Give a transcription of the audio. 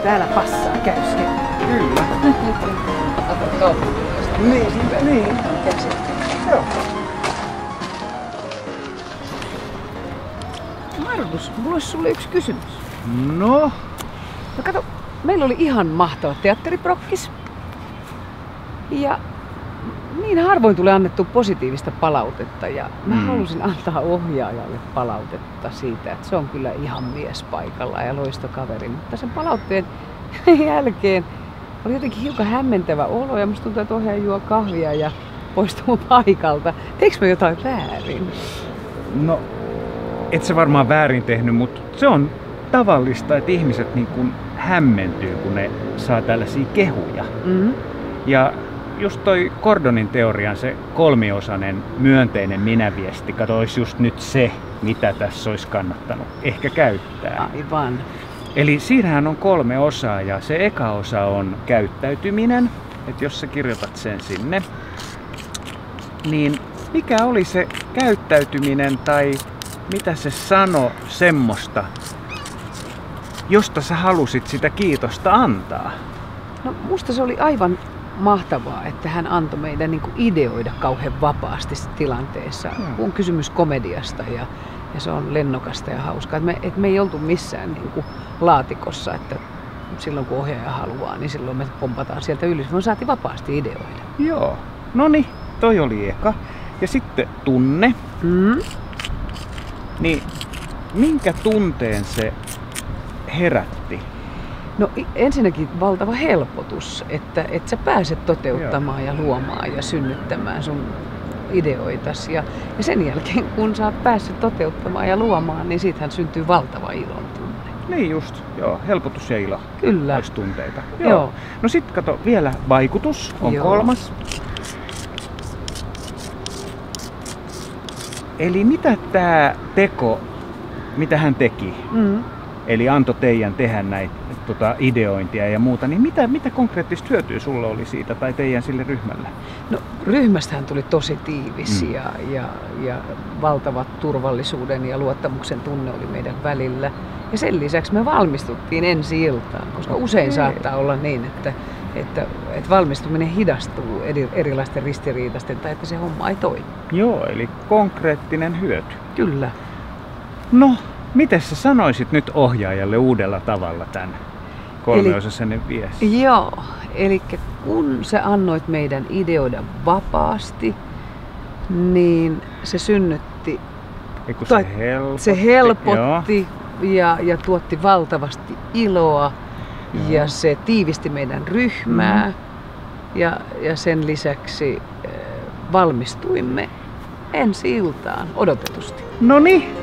täällä passaa käysken. Kyllä. Niin. Joo. Markus, mulla olisi sulle yksi kysymys. No? No kato, meillä oli ihan mahtava teatteriprokkis. Ja niin harvoin tulee annettu positiivista palautetta ja mä halusin antaa ohjaajalle palautetta siitä, että se on kyllä ihan mies paikalla ja loistokaveri. Mutta sen palautteen jälkeen oli jotenkin hiukan hämmentävä olo ja musta tuntuu, että ohjaaja juo kahvia ja poistuu paikalta. Teekö mä jotain väärin? No, et sä varmaan väärin tehnyt, mutta se on tavallista, että ihmiset niin kuin hämmentyy, kun ne saa tällaisia kehuja. Ja just toi Gordonin teorian se kolmiosainen myönteinen minäviesti, kato, olisi just nyt se, mitä tässä olisi kannattanut ehkä käyttää. Aivan. Eli siinähän on 3 osaa ja se eka osa on käyttäytyminen, että jos sä kirjoitat sen sinne, niin mikä oli se käyttäytyminen tai mitä se sanoi semmoista, josta sä halusit sitä kiitosta antaa? No musta se oli aivan mahtavaa, että hän antoi meidän niin kuin ideoida kauhean vapaasti tilanteessa. On kysymys komediasta ja se on lennokasta ja hauskaa. Et me ei oltu missään niin kuin laatikossa, että silloin kun ohjaaja haluaa, niin silloin me pompataan sieltä yli. Me saatiin vapaasti ideoida. Joo. Noniin, toi oli eka. Ja sitten tunne. Niin minkä tunteen se herätti? No ensinnäkin valtava helpotus, että sä pääset toteuttamaan ja luomaan ja synnyttämään sun ideoitas. Ja sen jälkeen kun sä oot päässyt toteuttamaan ja luomaan, niin siitähän syntyy valtava ilon tunne. Niin just, joo, helpotus ja ilo. Kyllä. Olisi tunteita. Joo. No sit kato, vielä vaikutus on 3. Eli mitä tää teko, mitä hän teki? Eli antoi teidän tehdä näitä ideointia ja muuta, niin mitä konkreettista hyötyä sulla oli siitä tai teidän sille ryhmälle? No ryhmästähän tuli tosi tiivis ja valtava turvallisuuden ja luottamuksen tunne oli meidän välillä. Ja sen lisäksi me valmistuttiin ensi iltaan, koska usein saattaa olla niin, että valmistuminen hidastuu erilaisten ristiriitaisten tai että se homma ei toimi. Joo, eli konkreettinen hyöty. Kyllä. No, miten sä sanoisit nyt ohjaajalle uudella tavalla tämän 3-osaisen viestin? Joo, eli kun sä annoit meidän ideoida vapaasti, niin se synnytti, se helpotti ja tuotti valtavasti iloa. Ja se tiivisti meidän ryhmää ja sen lisäksi valmistuimme ensi iltaan odotetusti. Noniin.